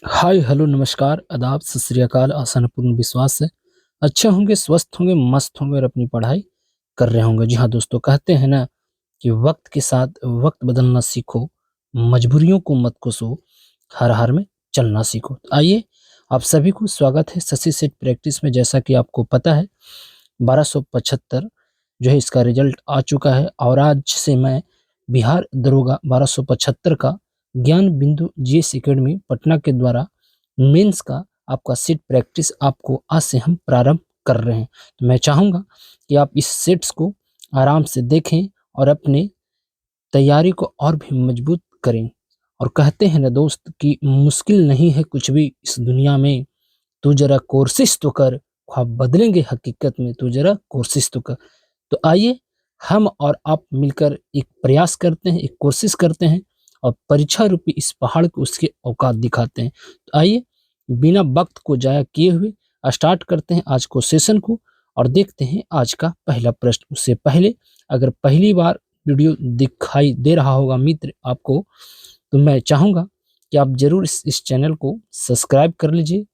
Hi hello नमस्कार आदाब सत श्री अकाल। आसान पूर्ण विश्वास है अच्छे होंगे, स्वस्थ होंगे, मस्त होंगे और अपनी पढ़ाई कर रहे होंगे। जी हाँ दोस्तों, कहते हैं ना कि वक्त के साथ वक्त बदलना सीखो, मजबूरियों को मत कोसो, हर हार में चलना सीखो। तो आइए, आप सभी को स्वागत है शशि सेठ प्रैक्टिस में। जैसा कि आपको पता है 1275 जो है इसका रिजल्ट आ चुका है और आज से मैं बिहार दरोगा 1275 का ज्ञान बिंदु जीएस एकेडमी पटना के द्वारा मेंस का आपका सेट प्रैक्टिस आपको आज से हम प्रारंभ कर रहे हैं। तो मैं चाहूँगा कि आप इस सेट्स को आराम से देखें और अपने तैयारी को और भी मजबूत करें। और कहते हैं ना दोस्त कि मुश्किल नहीं है कुछ भी इस दुनिया में, तू जरा कोशिश तो कर, ख्वाब बदलेंगे हकीकत में, तू जरा कोशिश तो कर। तो आइए, हम और आप मिलकर एक प्रयास करते हैं, एक कोशिश करते हैं और परीक्षा रूपी इस पहाड़ को उसके औकात दिखाते हैं। तो आइए, बिना वक्त को जाया किए हुए स्टार्ट करते हैं आज को सेशन को और देखते हैं आज का पहला प्रश्न। उससे पहले अगर पहली बार वीडियो दिखाई दे रहा होगा मित्र आपको, तो मैं चाहूँगा कि आप ज़रूर इस चैनल को सब्सक्राइब कर लीजिए,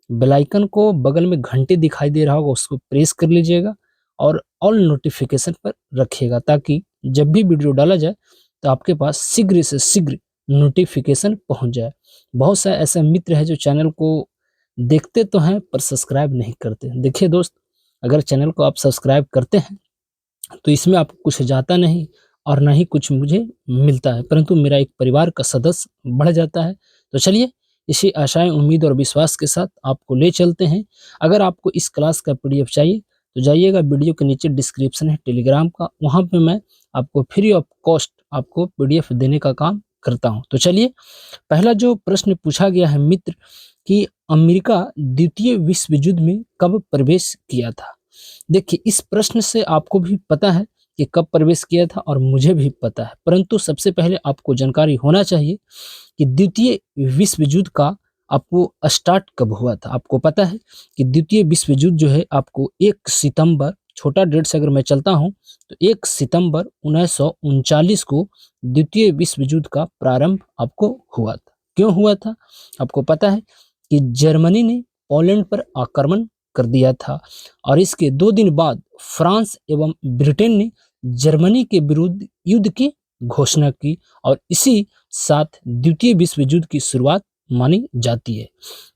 बेल आइकन को बगल में घंटे दिखाई दे रहा होगा उसको प्रेस कर लीजिएगा और ऑल नोटिफिकेशन पर रखिएगा, ताकि जब भी वीडियो डाला जाए तो आपके पास शीघ्र से शीघ्र नोटिफिकेशन पहुंच जाए। बहुत सारे ऐसे मित्र हैं जो चैनल को देखते तो हैं पर सब्सक्राइब नहीं करते। देखिए दोस्त, अगर चैनल को आप सब्सक्राइब करते हैं तो इसमें आपको कुछ जाता नहीं और ना ही कुछ मुझे मिलता है, परंतु मेरा एक परिवार का सदस्य बढ़ जाता है। तो चलिए, इसी आशाएं, उम्मीद और विश्वास के साथ आपको ले चलते हैं। अगर आपको इस क्लास का पीडीएफ चाहिए तो जाइएगा, वीडियो के नीचे डिस्क्रिप्शन है टेलीग्राम का, वहाँ पे मैं आपको फ्री ऑफ कॉस्ट आपको पीडीएफ देने का काम करता हूँ। तो चलिए, पहला जो प्रश्न पूछा गया है मित्र कि अमेरिका द्वितीय विश्व युद्ध में कब प्रवेश किया था। देखिए, इस प्रश्न से आपको भी पता है कि कब प्रवेश किया था और मुझे भी पता है, परंतु सबसे पहले आपको जानकारी होना चाहिए कि द्वितीय विश्व युद्ध का आपको स्टार्ट कब हुआ था। आपको पता है कि द्वितीय विश्व युद्ध जो है आपको 1 सितंबर, छोटा डेट से अगर मैं चलता हूँ तो 1 सितंबर 1939 को द्वितीय विश्व युद्ध का प्रारंभ आपको हुआ था। क्यों हुआ था? आपको पता है कि जर्मनी ने पोलैंड पर आक्रमण कर दिया था और इसके 2 दिन बाद फ्रांस एवं ब्रिटेन ने जर्मनी के विरुद्ध युद्ध की घोषणा की और इसी साथ द्वितीय विश्व युद्ध की शुरुआत मानी जाती है।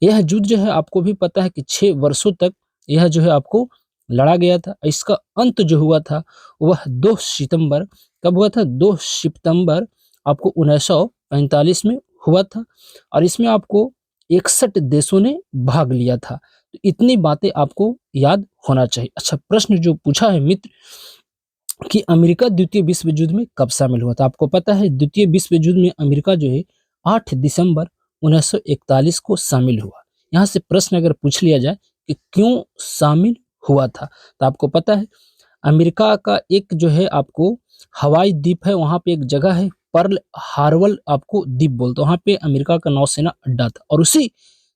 यह युद्ध जो है आपको भी पता है कि 6 वर्षों तक यह जो है आपको लड़ा गया था। इसका अंत जो हुआ था वह 2 सितंबर, कब हुआ था? 2 सितंबर आपको 1945 में हुआ था और इसमें आपको 61 देशों ने भाग लिया था। तो इतनी बातें आपको याद होना चाहिए। अच्छा, प्रश्न जो पूछा है मित्र कि अमेरिका द्वितीय विश्व युद्ध में कब शामिल हुआ था। आपको पता है द्वितीय विश्व युद्ध में अमेरिका जो है 8 दिसंबर 1941 को शामिल हुआ। यहाँ से प्रश्न अगर पूछ लिया जाए कि क्यों शामिल हुआ था, तो आपको पता है अमेरिका का एक जो है आपको हवाई द्वीप है, वहाँ पे एक जगह है पर्ल हार्बर आपको द्वीप बोलते हैं, वहाँ पे अमेरिका का नौसेना अड्डा था और उसी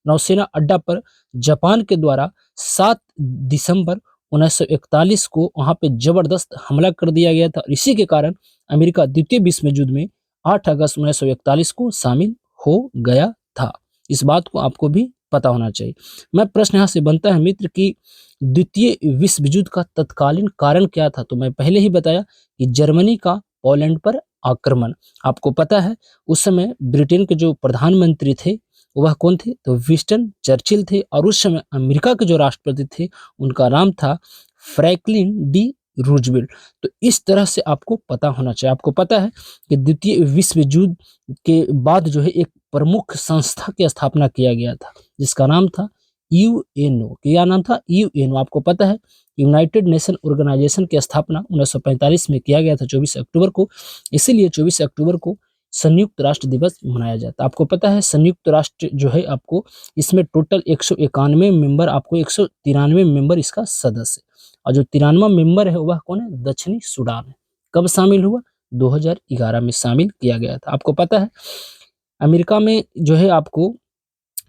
नौसेना अड्डा पर जापान के द्वारा 7 दिसंबर 1941 को वहाँ पे जबरदस्त हमला कर दिया गया था और इसी के कारण अमेरिका द्वितीय विश्व युद्ध में 8 अगस्त 1941 को शामिल हो गया था। इस बात को आपको भी पता होना चाहिए। मैं प्रश्न यहाँ से बनता है मित्र कि द्वितीय विश्व युद्ध का तत्कालीन कारण क्या था, तो मैं पहले ही बताया कि जर्मनी का पोलैंड पर आक्रमण। आपको पता है उस समय ब्रिटेन के जो प्रधानमंत्री थे वह कौन थे? तो विंस्टन चर्चिल थे और उस समय अमेरिका के जो राष्ट्रपति थे उनका नाम था फ्रैंकलिन डी रूजवेल्ट। तो इस तरह से आपको पता होना चाहिए। आपको पता है कि द्वितीय विश्व युद्ध के बाद जो है एक प्रमुख संस्था की स्थापना किया गया था जिसका नाम था यूएनओ। क्या नाम था? यूएनओ। आपको पता है यूनाइटेड नेशन ऑर्गेनाइजेशन की स्थापना 1945 में किया गया था 24 अक्टूबर को। इसीलिए 24 अक्टूबर को संयुक्त राष्ट्र दिवस मनाया जाता है। आपको पता है संयुक्त राष्ट्र जो है आपको इसमें टोटल 191 मेंबर, आपको 193 मेंबर इसका सदस्य, और जो 93वां मेंबर है वह कौन है? दक्षिणी सूडान है। कब शामिल हुआ? 2011 में शामिल किया गया था। आपको पता है अमेरिका में जो है आपको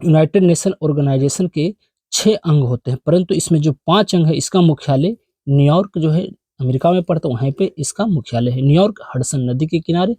यूनाइटेड नेशन ऑर्गेनाइजेशन के 6 अंग होते हैं, परंतु इसमें जो 5 अंग है इसका मुख्यालय न्यूयॉर्क जो है अमेरिका में पड़ता है, वहीं पे इसका मुख्यालय है। न्यूयॉर्क हडसन नदी के किनारे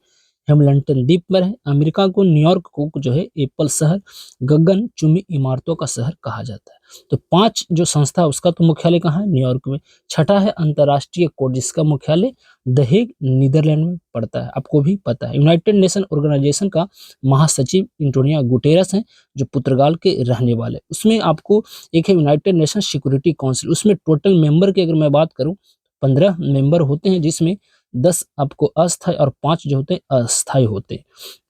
हेमिल्टन द्वीप पर है। अमेरिका को न्यूयॉर्क को जो है एप्पल शहर, गगनचुंबी इमारतों का शहर कहा जाता है। तो 5 जो संस्था है उसका तो मुख्यालय कहाँ है? न्यूयॉर्क में। छठा है अंतर्राष्ट्रीय कोड जिसका मुख्यालय द हेग नीदरलैंड में पड़ता है, आपको भी पता है। यूनाइटेड नेशन ऑर्गेनाइजेशन का महासचिव एंटोनियो गुटेरस हैं जो पुर्तगाल के रहने वाले। उसमें आपको एक है यूनाइटेड नेशन सिक्योरिटी काउंसिल, उसमें टोटल मेंबर की अगर मैं बात करूं 15 मेंबर होते हैं, जिसमें 10 आपको अस्थायी और 5 जो होते हैं अस्थायी होते हैं।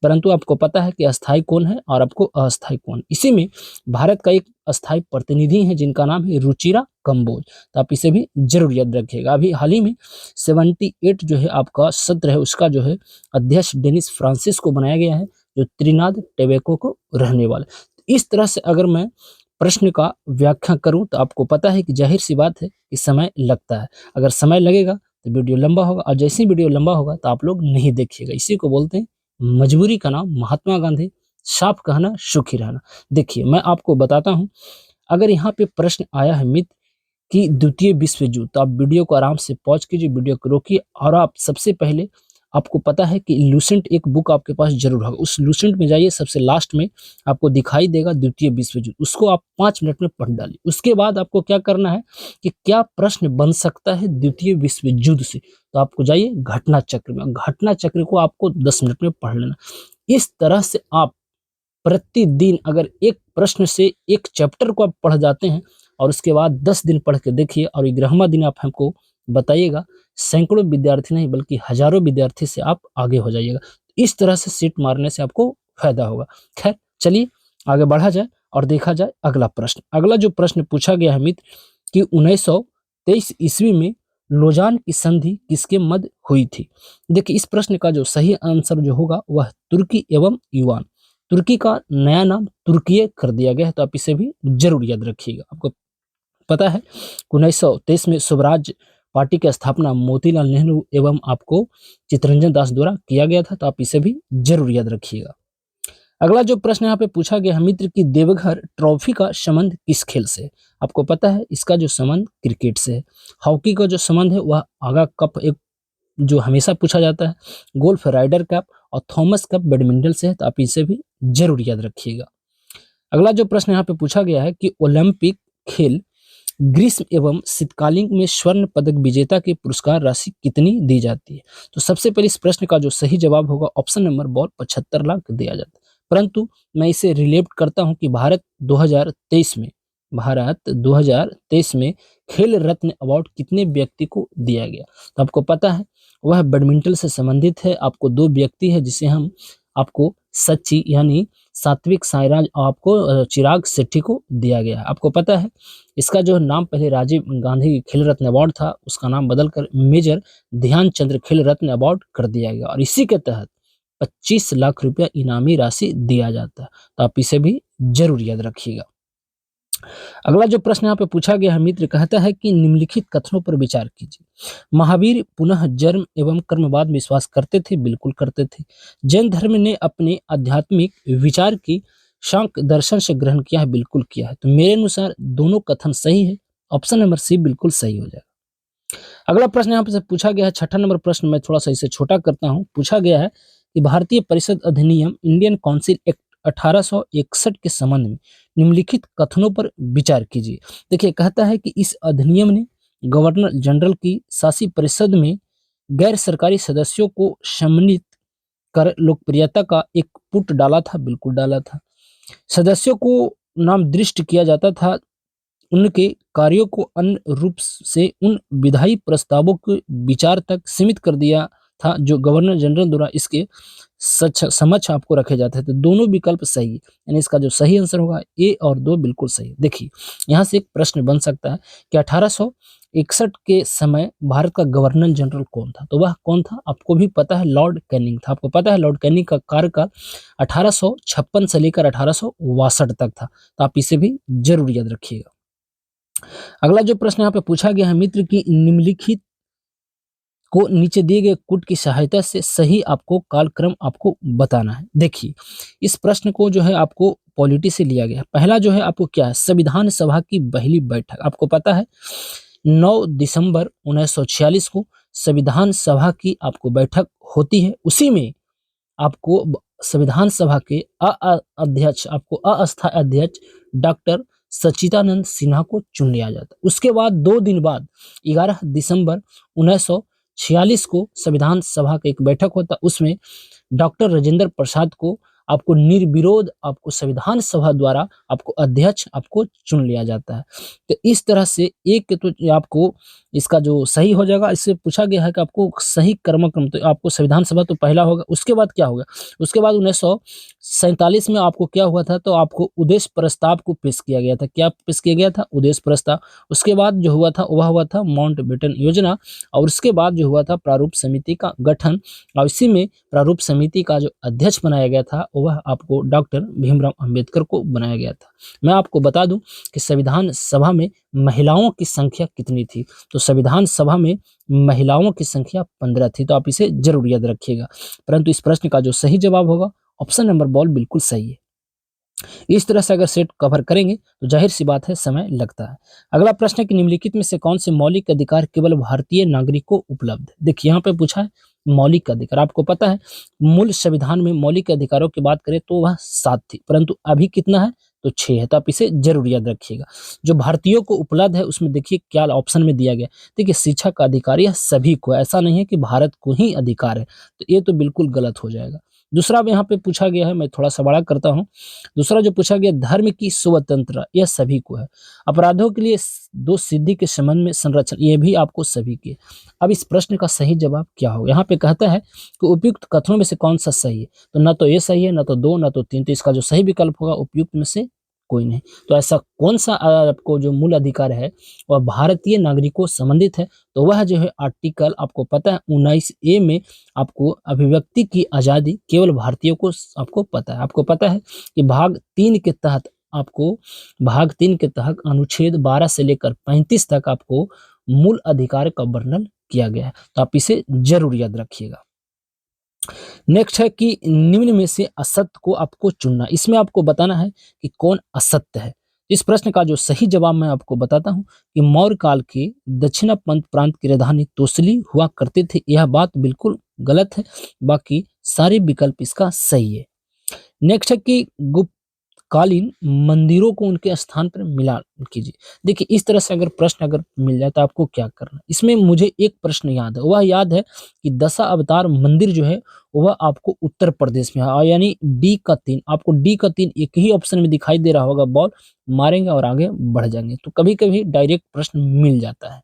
परंतु आपको पता है कि अस्थायी कौन है और आपको अस्थायी कौन। इसी में भारत का एक अस्थायी प्रतिनिधि है जिनका नाम है रुचिरा कंबोज, तो आप इसे भी जरूर याद रखिएगा। अभी हाल ही में 78 जो है आपका सत्र है उसका जो है अध्यक्ष डेनिस फ्रांसिस को बनाया गया है, जो त्रिनाद टोबैगो को रहने वाले। इस तरह से अगर मैं प्रश्न का व्याख्या करूं तो आपको पता है कि जाहिर सी बात है कि समय लगता है। अगर समय लगेगा तो वीडियो लंबा होगा, और जैसे ही वीडियो लंबा होगा तो आप लोग नहीं देखिएगा। इसी को बोलते हैं मजबूरी का नाम महात्मा गांधी, साफ कहना सुखी रहना। देखिए मैं आपको बताता हूं, अगर यहाँ पे प्रश्न आया है मित्र कि द्वितीय विश्व युद्ध, तो आप वीडियो को आराम से पॉज कीजिए, वीडियो को रोकिए, और आप सबसे पहले आपको पता है कि लूसेंट एक बुक आपके पास जरूर होगा, उस लूसेंट में जाइए, सबसे लास्ट में आपको दिखाई देगा द्वितीय विश्व युद्ध, उसको आप 5 मिनट में पढ़ डालिए। उसके बाद आपको क्या करना है कि क्या प्रश्न बन सकता है द्वितीय विश्व युद्ध से, तो आपको जाइए घटना चक्र में, घटना चक्र को आपको 10 मिनट में पढ़ लेना। इस तरह से आप प्रतिदिन अगर एक प्रश्न से एक चैप्टर को आप पढ़ जाते हैं और उसके बाद 10 दिन पढ़ के देखिए, और 11वां दिन आप हमको बताइएगा, सैकड़ों विद्यार्थी नहीं बल्कि हजारों विद्यार्थी से आप आगे हो जाइएगा। इस तरह से सीट मारने से आपको फायदा होगा। खैर चलिए आगे बढ़ा जाए और देखा जाए अगला प्रश्न। अगला जो प्रश्न पूछा गया है मित्र कि 1923 ईस्वी में लोजान की संधि किसके मध्य हुई थी। देखिए इस प्रश्न का जो सही आंसर जो होगा वह तुर्की एवं युवान, तुर्की का नया नाम तुर्कीय कर दिया गया है, तो आप इसे भी जरूर याद रखिएगा। आपको पता है 1923 में स्वराज पार्टी की स्थापना मोतीलाल नेहरू एवं आपको चित्तरंजन दास द्वारा किया गया था, तो आप इसे भी जरूर याद रखिएगा। अगला जो प्रश्न यहाँ पे पूछा गया है मित्र की देवघर ट्रॉफी का संबंध किस खेल से है। आपको पता है इसका जो संबंध क्रिकेट से है। हॉकी का जो संबंध है वह आगा कप एक जो हमेशा पूछा जाता है, गोल्फ राइडर कप और थॉमस कप बैडमिंटन से है, तो आप इसे भी जरूर याद रखिएगा। अगला जो प्रश्न यहाँ पे पूछा गया है कि ओलंपिक खेल ग्रीष्म एवं शीतकालीन में स्वर्ण पदक विजेता की पुरस्कार राशि कितनी दी जाती है। तो सबसे पहले इस प्रश्न का जो सही जवाब होगा ऑप्शन नंबर बॉल 75 लाख दिया जाता है। परंतु मैं इसे रिलेट करता हूं कि भारत 2023 में खेल रत्न अवार्ड कितने व्यक्ति को दिया गया, तो आपको पता है वह बैडमिंटन से संबंधित है। आपको 2 व्यक्ति है जिसे हम आपको सच्ची यानी सात्विक साईराज आपको चिराग शेट्टी को दिया गया है। आपको पता है इसका जो नाम पहले राजीव गांधी खेल रत्न अवार्ड था, उसका नाम बदलकर मेजर ध्यानचंद्र खेल रत्न अवार्ड कर दिया गया, और इसी के तहत 25 लाख रुपया इनामी राशि दिया जाता है, तो आप इसे भी जरूर याद रखिएगा। अगला जो प्रश्न यहाँ पे पूछा गया है मित्र कहता है कि निम्नलिखित कथनों पर विचार कीजिए। महावीर पुनः जन्म एवं कर्मवाद में विश्वास करते थे, बिल्कुल करते थे। जैन धर्म ने अपने आध्यात्मिक विचार की शांक दर्शन से ग्रहण किया है, बिल्कुल किया है। तो मेरे अनुसार दोनों कथन सही है, ऑप्शन नंबर सी बिल्कुल सही हो जाएगा। अगला प्रश्न यहाँ पे पूछा गया है, 6ठा नंबर प्रश्न मैं थोड़ा सा इसे छोटा करता हूँ। पूछा गया है कि भारतीय परिषद अधिनियम इंडियन काउंसिल एक्ट 1861 के संबंध में निम्नलिखित कथनों पर विचार कीजिए। देखिए कहता है कि इस अधिनियम ने गवर्नर जनरल की शासी परिषद में गैर सरकारी सदस्यों को सम्मिलित कर लोकप्रियता का एक पुट डाला था, बिल्कुल डाला था। सदस्यों को नाम दृष्ट किया जाता था, उनके कार्यों को अन्य रूप से उन विधायी प्रस्तावों के विचार तक सीमित कर दिया था जो गवर्नर जनरल द्वारा इसके समक्ष आपको रखे जाते थे। तो दोनों विकल्प सही है, यानी इसका जो सही आंसर होगा ए और 2 बिल्कुल सही है। देखिए यहाँ से एक प्रश्न बन सकता है कि 1861 के समय भारत का गवर्नर जनरल कौन था, तो वह कौन था आपको भी पता है, लॉर्ड कैनिंग था। आपको पता है लॉर्ड कैनिंग का कार्यकाल 1856 से लेकर 1862 तक था, तो आप इसे भी जरूर याद रखिएगा। अगला जो प्रश्न यहाँ पे पूछा गया है मित्र की निम्नलिखित को नीचे दिए गए कूट की सहायता से सही आपको कालक्रम आपको बताना है। देखिए इस प्रश्न को जो है आपको पॉलिटी से लिया गया है। पहला जो है आपको क्या है, संविधान सभा की पहली बैठक। आपको पता है 9 दिसंबर 1946 को संविधान सभा की आपको बैठक होती है, उसी में आपको संविधान सभा के अध्यक्ष, आपको अस्थायी अध्यक्ष डॉक्टर सच्चिदानंद सिन्हा को चुन लिया जाता है। उसके बाद 2 दिन बाद 11 दिसंबर 1946 को संविधान सभा का एक बैठक होता है, उसमें डॉक्टर राजेंद्र प्रसाद को आपको निर्विरोध आपको संविधान सभा द्वारा आपको अध्यक्ष आपको चुन लिया जाता है। तो इस तरह से एक तो आपको इसका जो सही हो जाएगा, इससे पूछा गया है कि आपको सही क्रम तो आपको संविधान सभा तो पहला होगा, उसके बाद क्या होगा? उसके बाद 1947 में आपको क्या हुआ था, तो आपको उद्देश्य प्रस्ताव को पेश किया गया था। क्या पेश किया गया था? उद्देश्य प्रस्ताव। उसके बाद जो हुआ था वह हुआ था माउंटबेटन योजना, और उसके बाद जो हुआ था प्रारूप समिति का गठन, और इसी में प्रारूप समिति का जो अध्यक्ष बनाया गया था वह आपको डॉक्टर भीमराव अंबेडकर को बनाया गया था। मैं आपको बता दूं कि संविधान सभा में महिलाओं की संख्या कितनी थी, तो संविधान सभा में महिलाओं की संख्या 15 थी, तो आप इसे जरूर याद रखिएगा। परंतु इस प्रश्न का जो सही जवाब होगा ऑप्शन नंबर बॉल बिल्कुल सही है। इस तरह से अगर सेट कवर करेंगे तो जाहिर सी बात है समय लगता है। अगला प्रश्न है कि निम्नलिखित में से कौन से मौलिक अधिकार केवल भारतीय नागरिक को उपलब्ध है? देखिए यहाँ पे पूछा है मौलिक अधिकार। आपको पता है मूल संविधान में मौलिक अधिकारों की बात करें तो वह 7 थी, परंतु अभी कितना है? तो 6 है। तो आप इसे जरूर याद रखिएगा। जो भारतीयों को उपलब्ध है उसमें देखिए क्या ऑप्शन में दिया गया। देखिए शिक्षा का अधिकार यह सभी को, ऐसा नहीं है कि भारत को ही अधिकार है, तो ये तो बिल्कुल गलत हो जाएगा। दूसरा यहाँ पे पूछा गया है, मैं थोड़ा सा बड़ा करता हूँ। दूसरा जो पूछा गया धर्म की स्वतंत्रता, यह सभी को है। अपराधों के लिए दो सिद्धि के संबंध में संरक्षण, ये भी आपको सभी के। अब इस प्रश्न का सही जवाब क्या होगा? यहाँ पे कहता है कि उपयुक्त कथनों में से कौन सा सही है, तो ना तो ये सही है, ना तो 2, ना तो 3, तो इसका जो सही विकल्प होगा उपयुक्त में से कोई नहीं। तो ऐसा कौन सा आपको जो मूल अधिकार है वह भारतीय नागरिकों से संबंधित है, तो वह जो है आर्टिकल आपको पता है 19A में आपको अभिव्यक्ति की आज़ादी केवल भारतीयों को आपको पता है। आपको पता है कि भाग 3 के तहत अनुच्छेद 12 से लेकर 35 तक आपको मूल अधिकार का वर्णन किया गया है, तो आप इसे जरूर याद रखिएगा। नेक्स्ट है कि निम्न में से असत्य को आपको चुनना। इसमें आपको बताना है कि कौन असत्य है। इस प्रश्न का जो सही जवाब मैं आपको बताता हूं कि मौर्य काल के दक्षिणापंत प्रांत की राजधानी तोसली हुआ करते थे, यह बात बिल्कुल गलत है। बाकी सारे विकल्प इसका सही है। नेक्स्ट है कि गुप्त कालीन मंदिरों को उनके स्थान पर मिला कीजिए। देखिए इस तरह से अगर प्रश्न अगर मिल जाए तो आपको क्या करना है। इसमें मुझे एक प्रश्न याद है, वह याद है कि दशा अवतार मंदिर जो है वह आपको उत्तर प्रदेश में है, और यानी डी का 3, आपको डी का 3 एक ही ऑप्शन में दिखाई दे रहा होगा। बॉल मारेंगे और आगे बढ़ जाएंगे, तो कभी कभी डायरेक्ट प्रश्न मिल जाता है।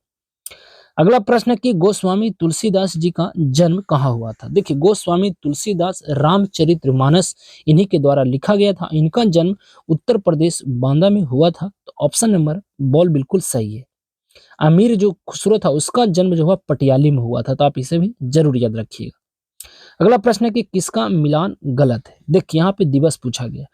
अगला प्रश्न है कि गोस्वामी तुलसीदास जी का जन्म कहाँ हुआ था? देखिए गोस्वामी तुलसीदास रामचरितमानस इन्हीं के द्वारा लिखा गया था। इनका जन्म उत्तर प्रदेश बांदा में हुआ था, तो ऑप्शन नंबर बॉल बिल्कुल सही है। अमीर जो खुसरो था उसका जन्म जो हुआ पटियाली में हुआ था, तो आप इसे भी जरूर याद रखिएगा। अगला प्रश्न है कि किसका मिलान गलत है? देखिए यहाँ पे दिवस पूछा गया।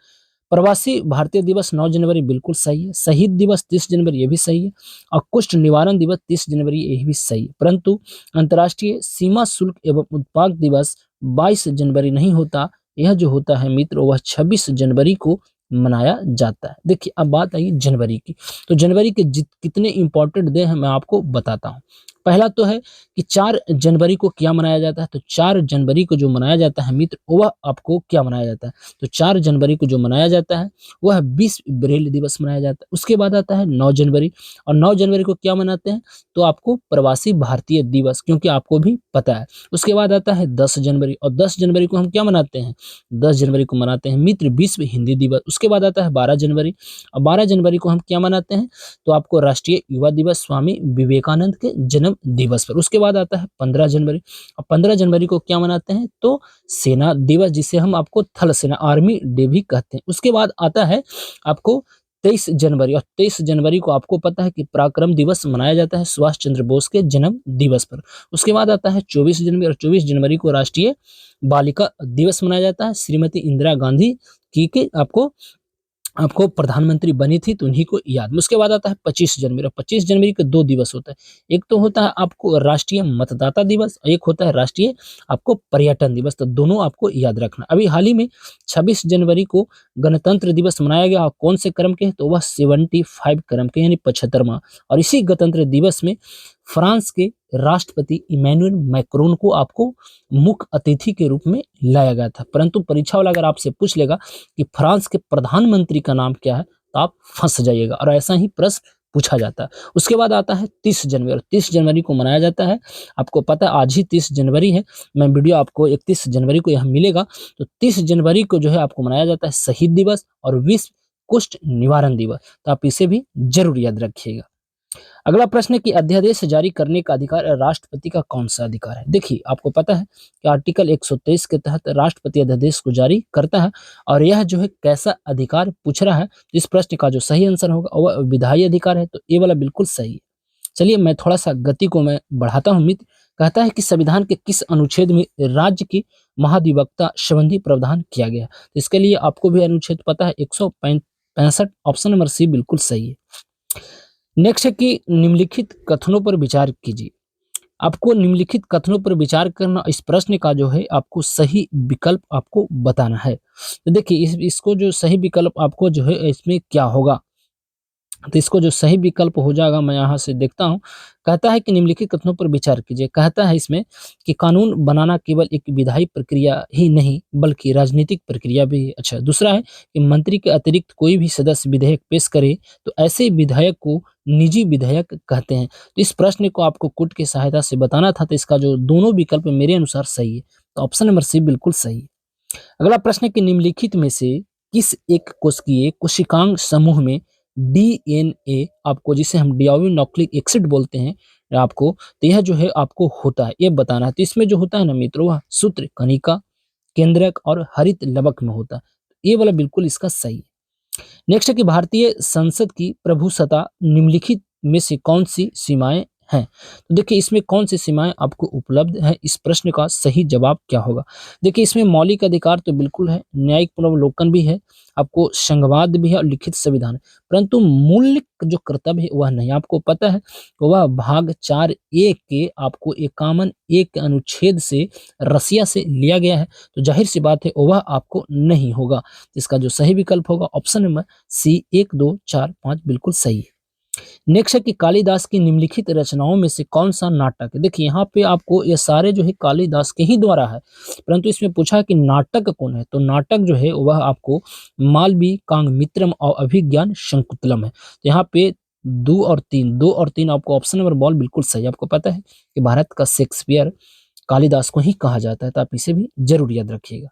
प्रवासी भारतीय दिवस 9 जनवरी बिल्कुल सही है। शहीद दिवस 30 जनवरी ये भी सही है, और कुष्ठ निवारण दिवस 30 जनवरी ये भी सही है। परंतु अंतर्राष्ट्रीय सीमा शुल्क एवं उत्पाद दिवस 22 जनवरी नहीं होता, यह जो होता है मित्र वह 26 जनवरी को मनाया जाता है। देखिए अब बात आई जनवरी की, तो जनवरी के कितने इंपॉर्टेंट डे हैं मैं आपको बताता हूँ। पहला तो है कि 4 जनवरी को क्या मनाया जाता है, तो 4 जनवरी को जो मनाया जाता है मित्र वह आपको क्या मनाया जाता है, तो 4 जनवरी को जो मनाया जाता है वह विश्व ब्रेल दिवस मनाया जाता है। उसके बाद आता है 9 जनवरी, और 9 जनवरी को क्या मनाते हैं, तो आपको प्रवासी भारतीय दिवस, क्योंकि आपको भी पता है। उसके बाद आता है 10 जनवरी, और 10 जनवरी को हम क्या मनाते हैं, 10 जनवरी को मनाते हैं मित्र विश्व हिंदी दिवस। उसके बाद आता है 12 जनवरी, और 12 जनवरी को हम क्या मनाते हैं, तो आपको राष्ट्रीय युवा दिवस स्वामी विवेकानंद के जन्म दिवस पर। उसके बाद आता है 15 जनवरी, और 15 जनवरी को क्या मनाते हैं, तो सेना दिवस, जिसे हम आपको थल सेना आर्मी डे भी कहते हैं। उसके बाद आता है आपको 23 जनवरी, और 23 जनवरी को आपको पता है कि पराक्रम दिवस मनाया जाता है सुभाष चंद्र बोस के जन्म दिवस पर। उसके बाद आता है 24 जनवरी, और 24 जनवरी को राष्ट्रीय बालिका दिवस मनाया जाता है। श्रीमती इंदिरा गांधी की के आपको प्रधानमंत्री बनी थी तो उन्हीं को याद। उसके बाद आता है 25 जनवरी, और 25 जनवरी के 2 दिवस होता है। एक तो होता है आपको राष्ट्रीय मतदाता दिवस, और एक होता है राष्ट्रीय आपको पर्यटन दिवस, तो दोनों आपको याद रखना। अभी हाल ही में 26 जनवरी को गणतंत्र दिवस मनाया गया, और कौन से क्रम के, तो वह 75 क्रम के यानी 75वां। और इसी गणतंत्र दिवस में फ्रांस के राष्ट्रपति इमैनुअल मैक्रोन को आपको मुख्य अतिथि के रूप में लाया गया था। परंतु परीक्षा वाला अगर आपसे पूछ लेगा कि फ्रांस के प्रधानमंत्री का नाम क्या है, तो आप फंस जाइएगा, और ऐसा ही प्रश्न पूछा जाता है। उसके बाद आता है 30 जनवरी, और 30 जनवरी को मनाया जाता है, आपको पता है आज ही 30 जनवरी है। मैं वीडियो आपको 31 जनवरी को यहाँ मिलेगा। तो 30 जनवरी को जो है आपको मनाया जाता है शहीद दिवस और विश्व कुष्ठ निवारण दिवस। तो आप इसे भी जरूर याद रखिएगा। अगला प्रश्न है कि अध्यादेश जारी करने का अधिकार राष्ट्रपति का कौन सा अधिकार है। देखिए आपको पता है कि आर्टिकल 123 के तहत राष्ट्रपति अध्यादेश को जारी करता है, और यह जो है कैसा अधिकार पूछ रहा है, तो इस प्रश्न का जो सही आंसर होगा वह विधायी अधिकार है। तो ये वाला बिल्कुल सही है। चलिए मैं थोड़ा सा गति को मैं बढ़ाता हूँ। मित्र कहता है कि संविधान के किस अनुच्छेद में राज्य की महाधिवक्ता संबंधी प्रावधान किया गया है। तो इसके लिए आपको भी अनुच्छेद पता है, 165, ऑप्शन नंबर सी बिल्कुल सही है। नेक्स्ट है कि निम्नलिखित कथनों पर विचार कीजिए। आपको निम्नलिखित कथनों पर विचार करना, इस प्रश्न का जो है आपको सही विकल्प आपको बताना है। तो देखिए इसको जो सही विकल्प आपको जो है इसमें क्या होगा, तो इसको जो सही विकल्प हो जाएगा मैं यहाँ से देखता हूँ। कहता है कि निम्नलिखित कथनों पर विचार कीजिए। कहता है इसमें कि कानून बनाना केवल एक विधायी प्रक्रिया ही नहीं बल्कि राजनीतिक प्रक्रिया भी है। अच्छा, दूसरा है कि मंत्री के अतिरिक्त कोई भी सदस्य विधेयक पेश करे तो ऐसे विधेयक को निजी विधेयक कहते हैं। तो इस प्रश्न को आपको कोर्ट की सहायता से बताना था, तो इसका जो दोनों विकल्प मेरे अनुसार सही है। तो ऑप्शन नंबर सी बिल्कुल सही है। अगला प्रश्न है कि निम्नलिखित में से किस एक कोशिकीय कोशिकांग समूह में डीएनए आपको, जिसे हम डिओक्सी न्यूक्लिक एसिड बोलते हैं आपको, तो यह जो है आपको होता है ये बताना है। तो इसमें जो होता है ना मित्रों, वह सूत्र कणिका, केंद्रक और हरित लवक में होता है। ये वाला बिल्कुल इसका सही है। नेक्स्ट है कि भारतीय संसद की प्रभुसत्ता निम्नलिखित में से कौन सी सीमाएं हैं। तो देखिए इसमें कौन सी सीमाएं आपको उपलब्ध है, इस प्रश्न का सही जवाब क्या होगा। देखिए इसमें मौलिक अधिकार तो बिल्कुल है, न्यायिक पुनर्वलोकन भी है, आपको संघवाद भी है और लिखित संविधान है। परंतु मूल जो कर्तव्य है वह नहीं। आपको पता है वह भाग 4A के आपको 51A के अनुच्छेद से रसिया से लिया गया है। तो जाहिर सी बात है वह आपको नहीं होगा। इसका जो सही विकल्प होगा ऑप्शन नंबर सी 1, 2, 4, 5 बिल्कुल सही है। नेक्स्ट है कि कालिदास की निम्नलिखित रचनाओं में से कौन सा नाटक है। देखिए यहाँ पे आपको ये सारे जो है कालिदास के ही द्वारा है, परंतु इसमें पूछा है कि नाटक कौन है। तो नाटक जो है वह आपको मालवी कांगमित्रम और अभिज्ञान शंकुतलम है। तो यहाँ पे 2 और 3 आपको ऑप्शन नंबर बॉल बिल्कुल सही। आपको पता है कि भारत का शेक्सपियर कालिदास को ही कहा जाता है, तो आप इसे भी जरूर याद रखिएगा।